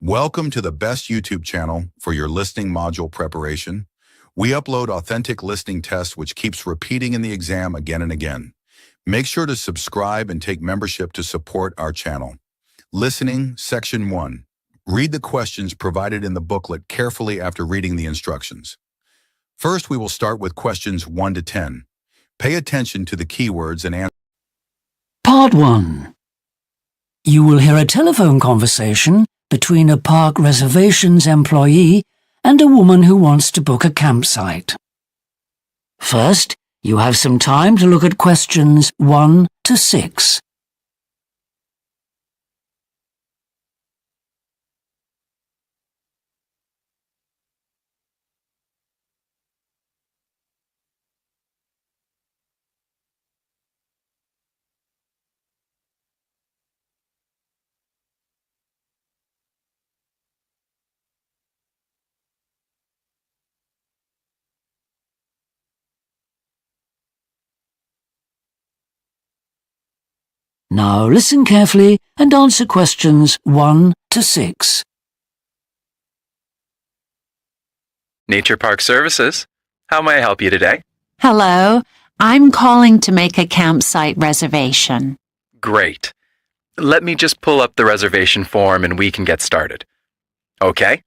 Welcome to the best YouTube channel for your listening module preparation. We upload authentic listening tests which keeps repeating in the exam again and again. Make sure to subscribe and take membership to support our channel. Listening, Section 1. Read the questions provided in the booklet carefully after reading the instructions. First, we will start with questions 1 to 10. Pay attention to the keywords and answers. Part 1. You will hear a telephone conversation between a park reservations employee and a woman who wants to book a campsite. First, you have some time to look at questions 1 to 6. Now listen carefully and answer questions 1 to 6. Nature Park Services. How may I help you today? Hello, I'm calling to make a campsite reservation. Great. Let me just pull up the reservation form and we can get started. Okay.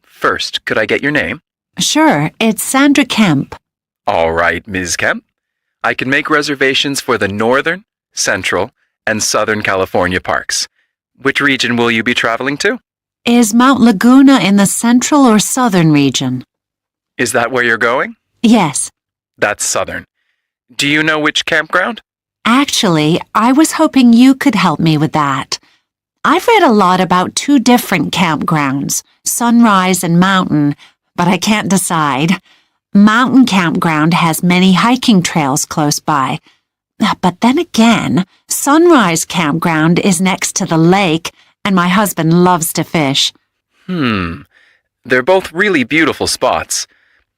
First, could I get your name? Sure, it's Sandra Kemp. All right, Ms. Kemp. I can make reservations for the Northern, Central, and Southern California parks. Which region will you be traveling to? Is Mount Laguna in the central or southern region? Is that where you're going? Yes. That's Southern. Do you know which campground? Actually, I was hoping you could help me with that. I've read a lot about 2 different campgrounds, Sunrise and Mountain, but I can't decide. Mountain Campground has many hiking trails close by. But then again, Sunrise Campground is next to the lake, and my husband loves to fish. They're both really beautiful spots.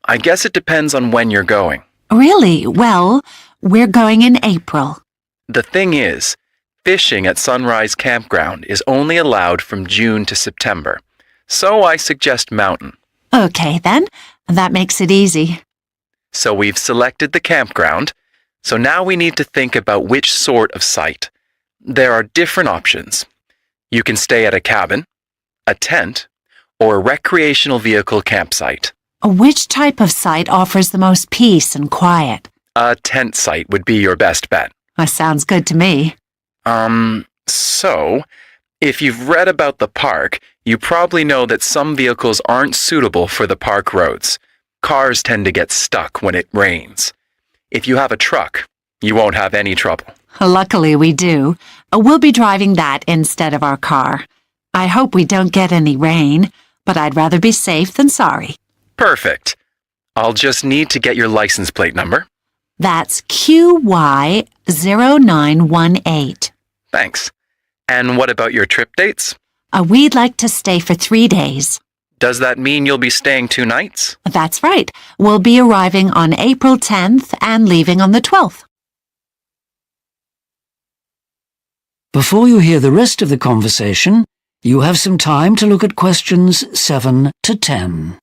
I guess it depends on when you're going. Really? Well, we're going in April. The thing is, fishing at Sunrise Campground is only allowed from June to September, so I suggest Mountain. Okay, then. That makes it easy. So we've selected the campground, so now we need to think about which sort of site. There are different options. You can stay at a cabin, a tent, or a recreational vehicle campsite. Which type of site offers the most peace and quiet? A tent site would be your best bet. That sounds good to me. So, if you've read about the park, you probably know that some vehicles aren't suitable for the park roads. Cars tend to get stuck when it rains. If you have a truck, you won't have any trouble. Luckily, we do. We'll be driving that instead of our car. I hope we don't get any rain, but I'd rather be safe than sorry. Perfect. I'll just need to get your license plate number. That's QY0918. Thanks. And what about your trip dates? We'd like to stay for 3 days. Does that mean you'll be staying 2 nights? That's right. We'll be arriving on April 10th and leaving on the 12th. Before you hear the rest of the conversation, you have some time to look at questions 7 to 10.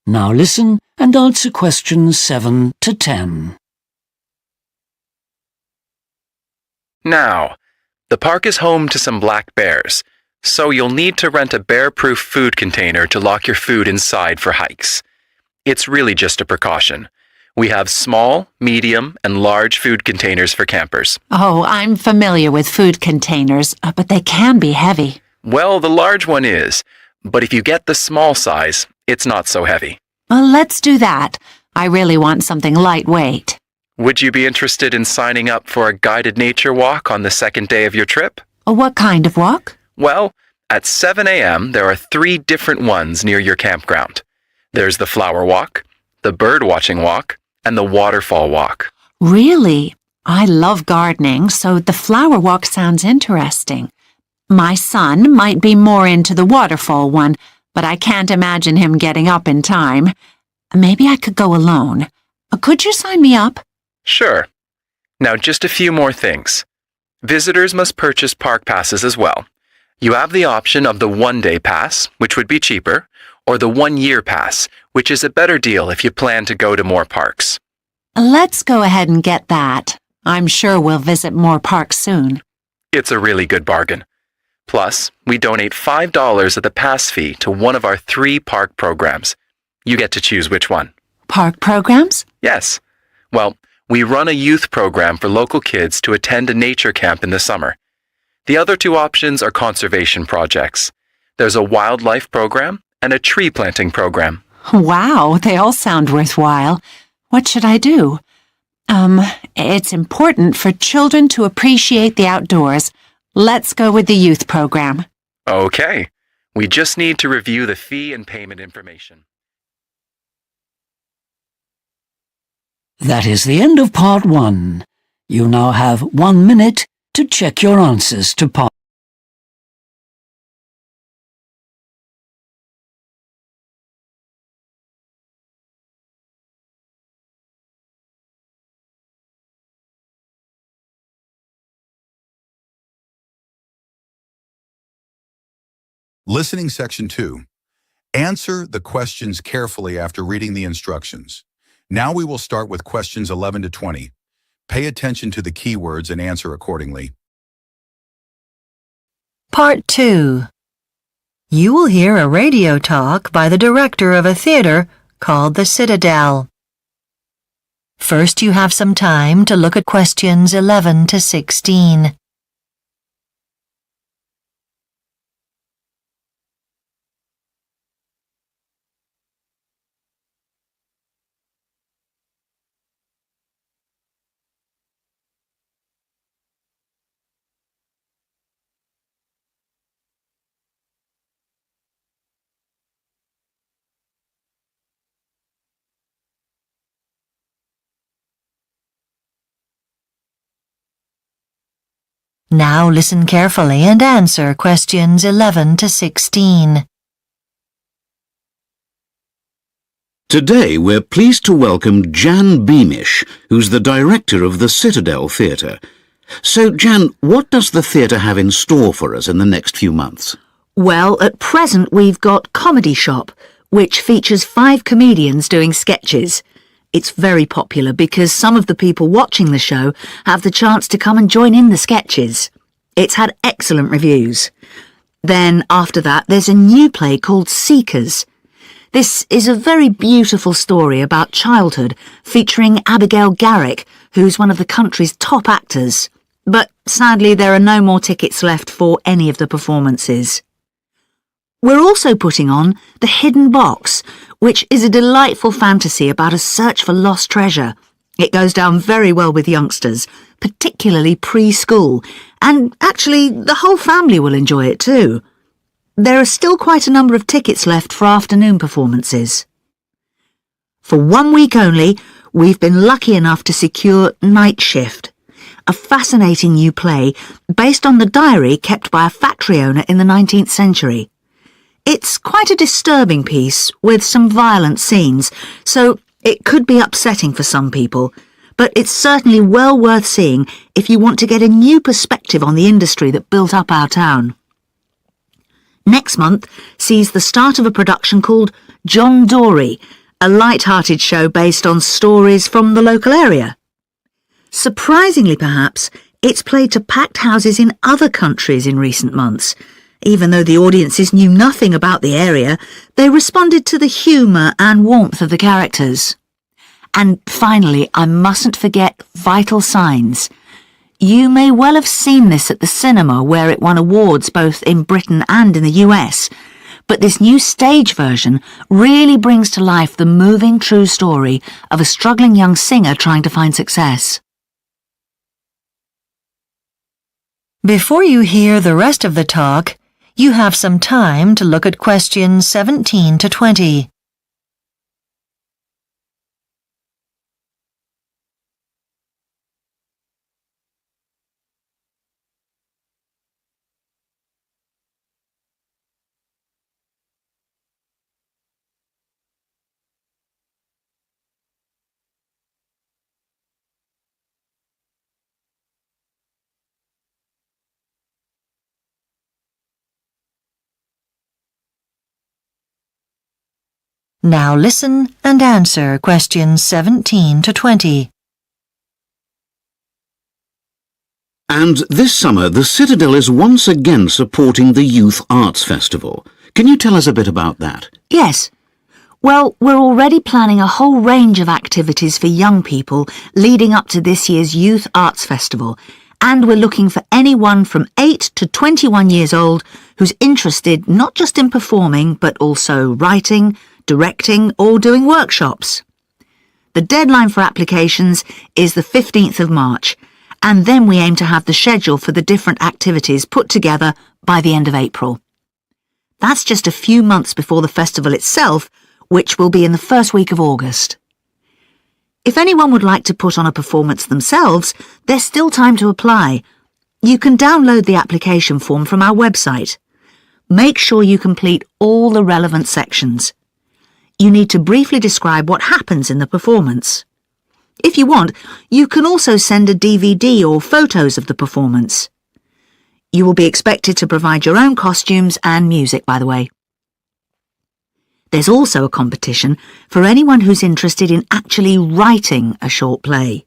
Now listen and answer questions 7 to 10. Now, the park is home to some black bears, so you'll need to rent a bear-proof food container to lock your food inside for hikes. It's really just a precaution. We have small, medium, and large food containers for campers. Oh, I'm familiar with food containers, but they can be heavy. Well, the large one is, but if you get the small size, it's not so heavy. Let's do that. I really want something lightweight. Would you be interested in signing up for a guided nature walk on the second day of your trip? What kind of walk? Well, at 7 a.m., there are 3 different ones near your campground. There's the flower walk, the bird watching walk, and the waterfall walk. Really? I love gardening, so the flower walk sounds interesting. My son might be more into the waterfall one, but I can't imagine him getting up in time. Maybe I could go alone. Could you sign me up? Sure. Now just a few more things. Visitors must purchase park passes as well. You have the option of the one-day pass, which would be cheaper, or the one-year pass, which is a better deal if you plan to go to more parks. Let's go ahead and get that. I'm sure we'll visit more parks soon. It's a really good bargain. Plus, we donate $5 of the pass fee to one of our 3 park programs. You get to choose which one. Park programs? Yes. Well, we run a youth program for local kids to attend a nature camp in the summer. The other 2 options are conservation projects. There's a wildlife program and a tree planting program. Wow, they all sound worthwhile. What should I do? It's important for children to appreciate the outdoors. Let's go with the youth program. Okay. We just need to review the fee and payment information. That is the end of part 1. You now have 1 minute to check your answers to part Listening Section 2. Answer the questions carefully after reading the instructions. Now we will start with questions 11 to 20. Pay attention to the keywords and answer accordingly. Part 2. You will hear a radio talk by the director of a theater called the Citadel. First, you have some time to look at questions 11 to 16. Now listen carefully and answer questions 11 to 16. Today we're pleased to welcome Jan Beamish, who's the director of the Citadel Theatre. So, Jan, what does the theatre have in store for us in the next few months? Well, at present we've got Comedy Shop, which features 5 comedians doing sketches. It's very popular because some of the people watching the show have the chance to come and join in the sketches. It's had excellent reviews. Then, after that, there's a new play called Seekers. This is a very beautiful story about childhood, featuring Abigail Garrick, who's one of the country's top actors. But sadly, there are no more tickets left for any of the performances. We're also putting on The Hidden Box, which is a delightful fantasy about a search for lost treasure. It goes down very well with youngsters, particularly preschool, and actually the whole family will enjoy it too. There are still quite a number of tickets left for afternoon performances. For 1 week only, we've been lucky enough to secure Night Shift, a fascinating new play based on the diary kept by a factory owner in the 19th century. It's quite a disturbing piece with some violent scenes, so it could be upsetting for some people, but it's certainly well worth seeing if you want to get a new perspective on the industry that built up our town. Next month sees the start of a production called John Dory, a light-hearted show based on stories from the local area. Surprisingly, perhaps, it's played to packed houses in other countries in recent months. Even though the audiences knew nothing about the area, they responded to the humour and warmth of the characters. And finally, I mustn't forget Vital Signs. You may well have seen this at the cinema where it won awards both in Britain and in the US, but this new stage version really brings to life the moving true story of a struggling young singer trying to find success. Before you hear the rest of the talk, you have some time to look at questions 17 to 20. Now listen and answer questions 17 to 20. And this summer, the Citadel is once again supporting the Youth Arts Festival. Can you tell us a bit about that? Yes. Well, we're already planning a whole range of activities for young people leading up to this year's Youth Arts Festival, and we're looking for anyone from 8 to 21 years old who's interested not just in performing but also writing, directing or doing workshops. The deadline for applications is the 15th of March, and then we aim to have the schedule for the different activities put together by the end of April. That's just a few months before the festival itself, which will be in the first week of August. If anyone would like to put on a performance themselves, there's still time to apply. You can download the application form from our website. Make sure you complete all the relevant sections. You need to briefly describe what happens in the performance. If you want, you can also send a DVD or photos of the performance. You will be expected to provide your own costumes and music, by the way. There's also a competition for anyone who's interested in actually writing a short play.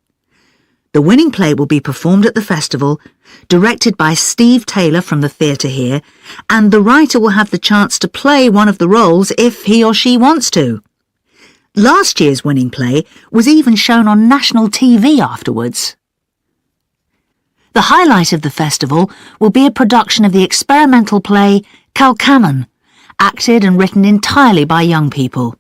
The winning play will be performed at the festival, directed by Steve Taylor from the theatre here, and the writer will have the chance to play one of the roles if he or she wants to. Last year's winning play was even shown on national TV afterwards. The highlight of the festival will be a production of the experimental play Calcammon, acted and written entirely by young people.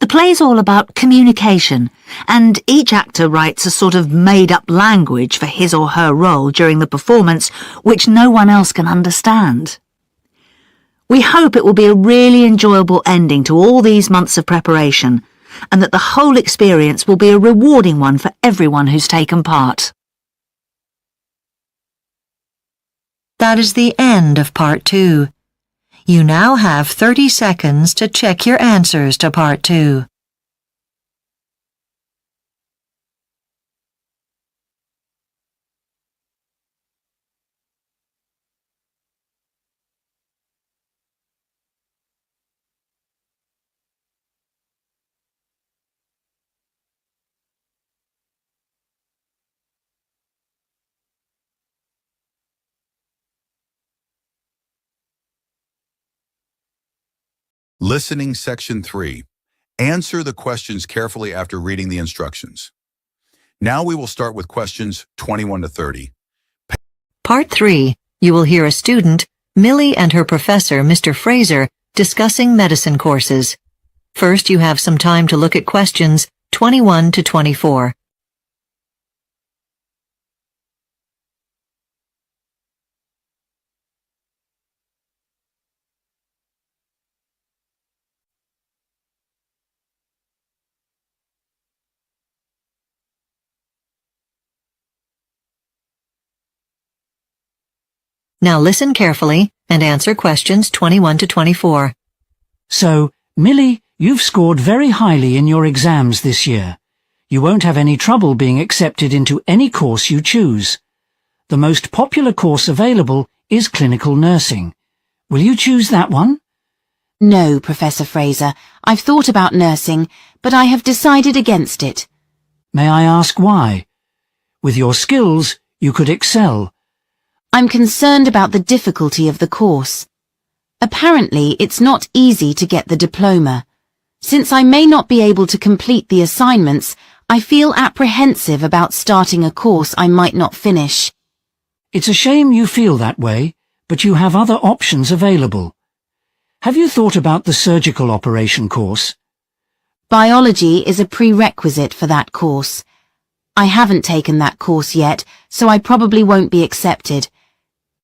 The play's all about communication, and each actor writes a sort of made-up language for his or her role during the performance, which no one else can understand. We hope it will be a really enjoyable ending to all these months of preparation, and that the whole experience will be a rewarding one for everyone who's taken part. That is the end of Part 2. You now have 30 seconds to check your answers to Part 2. Listening Section 3. Answer the questions carefully after reading the instructions. Now we will start with questions 21 to 30. Part 3. You will hear a student, Millie, and her professor, Mr. Fraser, discussing medicine courses. First, you have some time to look at questions 21 to 24. Now listen carefully and answer questions 21 to 24. So, Millie, you've scored very highly in your exams this year. You won't have any trouble being accepted into any course you choose. The most popular course available is clinical nursing. Will you choose that one? No, Professor Fraser. I've thought about nursing, but I have decided against it. May I ask why? With your skills, you could excel. I'm concerned about the difficulty of the course. Apparently, it's not easy to get the diploma. Since I may not be able to complete the assignments, I feel apprehensive about starting a course I might not finish. It's a shame you feel that way, but you have other options available. Have you thought about the surgical operation course? Biology is a prerequisite for that course. I haven't taken that course yet, so I probably won't be accepted.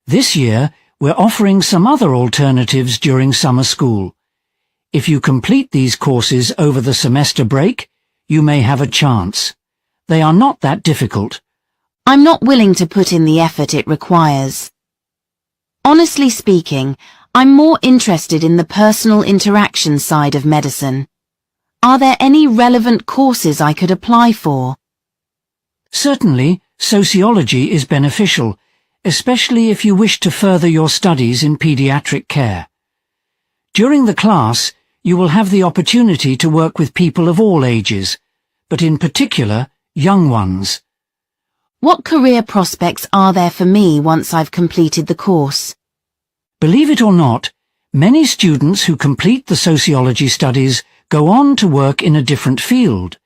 This year, we're offering some other alternatives during summer school. If you complete these courses over the semester break, you may have a chance. They are not that difficult. I'm not willing to put in the effort it requires. Honestly speaking, I'm more interested in the personal interaction side of medicine. Are there any relevant courses I could apply for? Certainly, sociology is beneficial, especially if you wish to further your studies in pediatric care. During the class, you will have the opportunity to work with people of all ages, but in particular, young ones. What career prospects are there for me once I've completed the course? Believe it or not, many students who complete the sociology studies go on to work in a different field.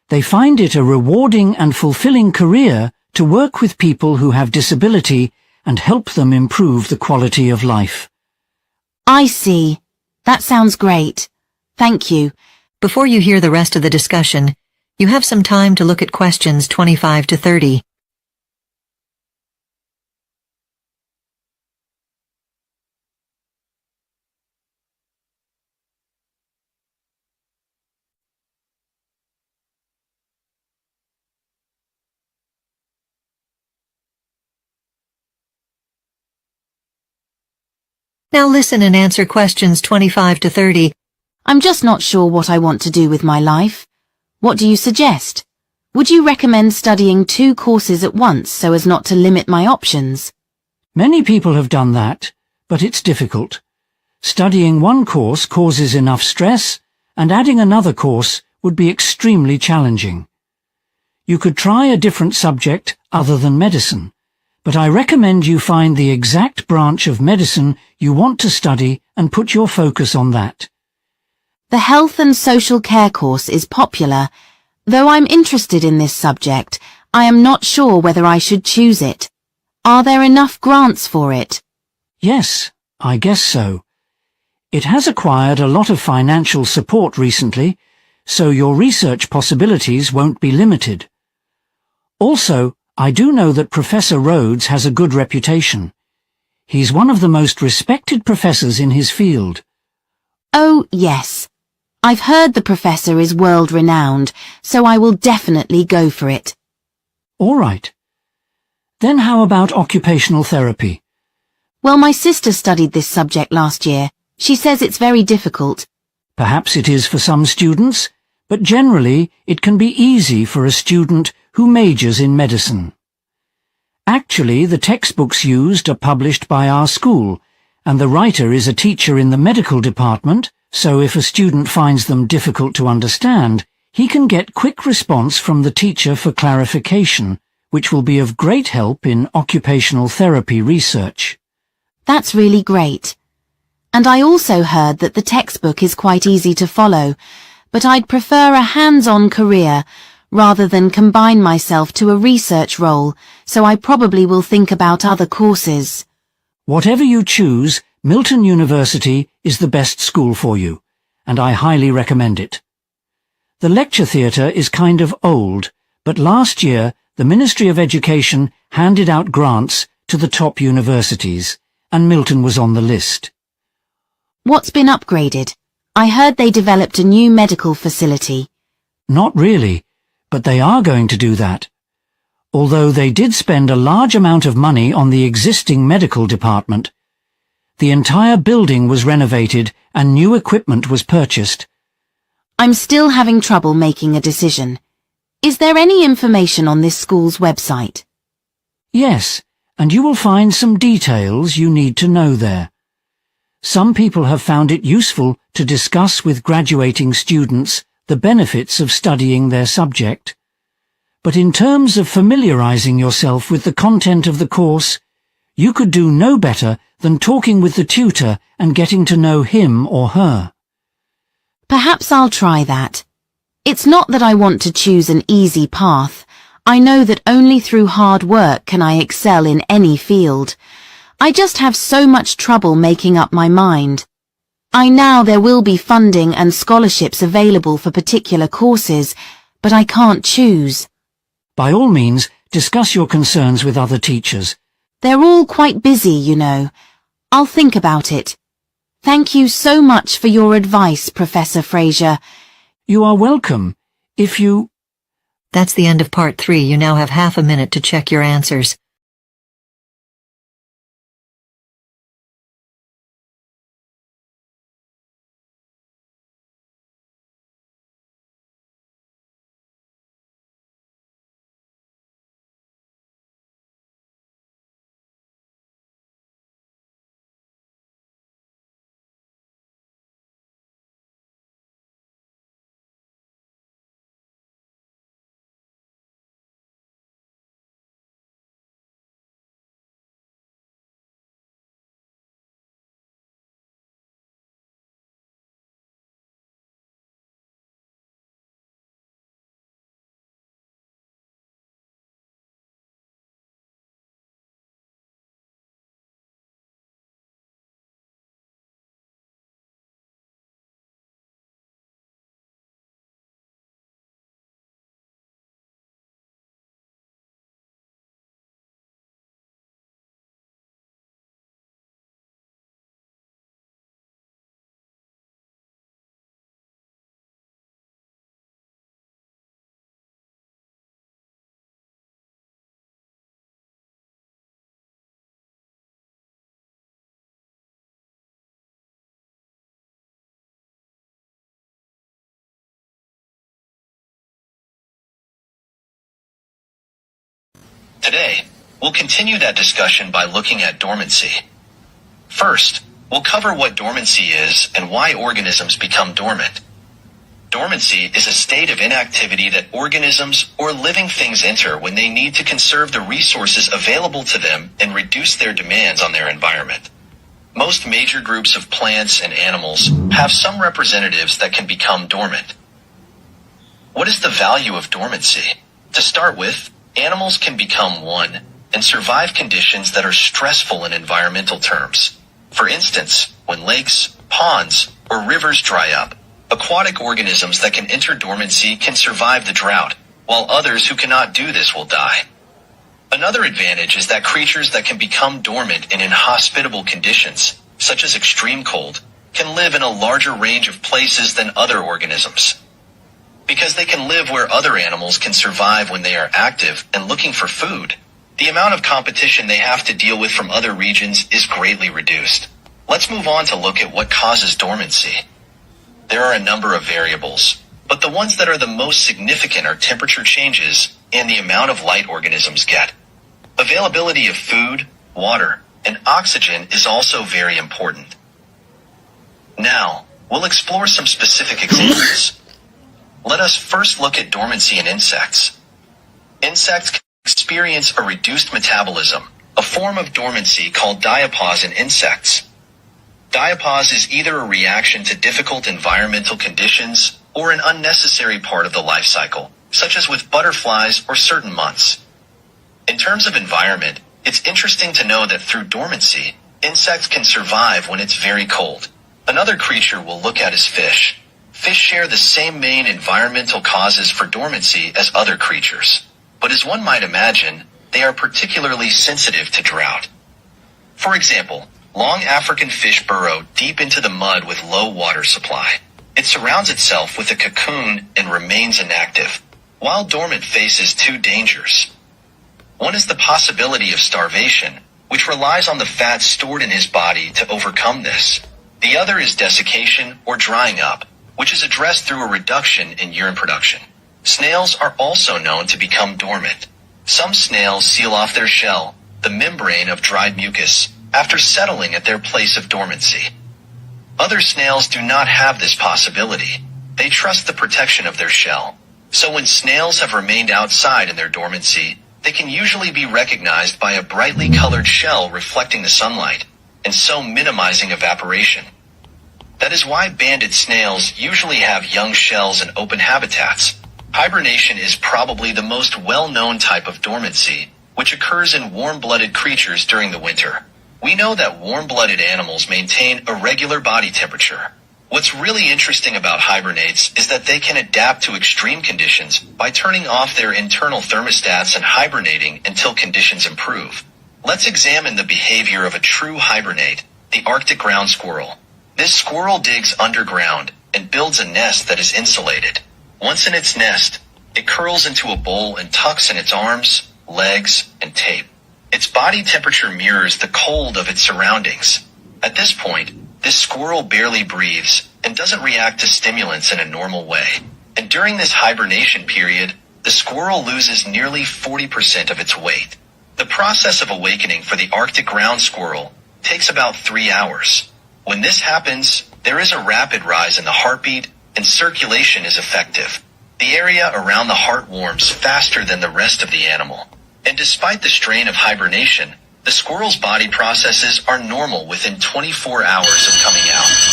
They find it a rewarding and fulfilling career to work with people who have disability and help them improve the quality of life. I see. That sounds great. Thank you. Before you hear the rest of the discussion, you have some time to look at questions 25 to 30. Now listen and answer questions 25 to 30. I'm just not sure what I want to do with my life. What do you suggest? Would you recommend studying 2 courses at once so as not to limit my options? Many people have done that, but it's difficult. Studying one course causes enough stress, and adding another course would be extremely challenging. You could try a different subject other than medicine, but I recommend you find the exact branch of medicine you want to study and put your focus on that. The health and social care course is popular. Though I'm interested in this subject, I am not sure whether I should choose it. Are there enough grants for it? Yes, I guess so. It has acquired a lot of financial support recently, so your research possibilities won't be limited. Also, I do know that Professor Rhodes has a good reputation. He's one of the most respected professors in his field. Oh, yes. I've heard the professor is world-renowned, so I will definitely go for it. All right. Then how about occupational therapy? Well, my sister studied this subject last year. She says it's very difficult. Perhaps it is for some students, but generally it can be easy for a student who majors in medicine. Actually, the textbooks used are published by our school, and the writer is a teacher in the medical department, so if a student finds them difficult to understand, he can get quick response from the teacher for clarification, which will be of great help in occupational therapy research. That's really great. And I also heard that the textbook is quite easy to follow, but I'd prefer a hands-on career rather than combine myself to a research role, so I probably will think about other courses. Whatever you choose, Milton University is the best school for you, and I highly recommend it. The lecture theatre is kind of old, but last year the Ministry of Education handed out grants to the top universities, and Milton was on the list. What's been upgraded? I heard they developed a new medical facility. Not really, but they are going to do that. Although they did spend a large amount of money on the existing medical department. The entire building was renovated and new equipment was purchased. I'm still having trouble making a decision. Is there any information on this school's website? Yes, and you will find some details you need to know there. Some people have found it useful to discuss with graduating students the benefits of studying their subject. But in terms of familiarizing yourself with the content of the course, you could do no better than talking with the tutor and getting to know him or her. Perhaps I'll try that. It's not that I want to choose an easy path. I know that only through hard work can I excel in any field. I just have so much trouble making up my mind. I know there will be funding and scholarships available for particular courses, but I can't choose. By all means, discuss your concerns with other teachers. They're all quite busy, you know. I'll think about it. Thank you so much for your advice, Professor Fraser. You are welcome. If you... That's the end of part 3. You now have half a minute to check your answers. Today, we'll continue that discussion by looking at dormancy. First, we'll cover what dormancy is and why organisms become dormant. Dormancy is a state of inactivity that organisms or living things enter when they need to conserve the resources available to them and reduce their demands on their environment. Most major groups of plants and animals have some representatives that can become dormant. What is the value of dormancy? To start with, animals can become one and survive conditions that are stressful in environmental terms. For instance, when lakes, ponds, or rivers dry up, aquatic organisms that can enter dormancy can survive the drought, while others who cannot do this will die. Another advantage is that creatures that can become dormant in inhospitable conditions, such as extreme cold, can live in a larger range of places than other organisms. Because they can live where other animals can survive when they are active and looking for food, the amount of competition they have to deal with from other regions is greatly reduced. Let's move on to look at what causes dormancy. There are a number of variables, but the ones that are the most significant are temperature changes and the amount of light organisms get. Availability of food, water, and oxygen is also very important. Now, we'll explore some specific examples. Let us first look at dormancy in insects. Insects can experience a reduced metabolism, a form of dormancy called diapause in insects. Diapause is either a reaction to difficult environmental conditions or an unnecessary part of the life cycle, such as with butterflies or certain months. In terms of environment, it's interesting to know that through dormancy, insects can survive when it's very cold. Another creature we'll look at is fish. Fish share the same main environmental causes for dormancy as other creatures. But as one might imagine, they are particularly sensitive to drought. For example, long African fish burrow deep into the mud with low water supply. It surrounds itself with a cocoon and remains inactive. While dormant faces two dangers. One is the possibility of starvation, which relies on the fat stored in his body to overcome this. The other is desiccation or drying up, which is addressed through a reduction in urine production. Snails are also known to become dormant. Some snails seal off their shell, the membrane of dried mucus, after settling at their place of dormancy. Other snails do not have this possibility. They trust the protection of their shell. So when snails have remained outside in their dormancy, they can usually be recognized by a brightly colored shell reflecting the sunlight, and so minimizing evaporation. That is why banded snails usually have young shells in open habitats. Hibernation is probably the most well-known type of dormancy, which occurs in warm-blooded creatures during the winter. We know that warm-blooded animals maintain a regular body temperature. What's really interesting about hibernates is that they can adapt to extreme conditions by turning off their internal thermostats and hibernating until conditions improve. Let's examine the behavior of a true hibernate, the Arctic ground squirrel. This squirrel digs underground and builds a nest that is insulated. Once in its nest, it curls into a bowl and tucks in its arms, legs, and tape. Its body temperature mirrors the cold of its surroundings. At this point, this squirrel barely breathes and doesn't react to stimulants in a normal way. And during this hibernation period, the squirrel loses nearly 40% of its weight. The process of awakening for the Arctic ground squirrel takes about 3 hours. When this happens, there is a rapid rise in the heartbeat and circulation is effective. The area around the heart warms faster than the rest of the animal. And despite the strain of hibernation, the squirrel's body processes are normal within 24 hours of coming out.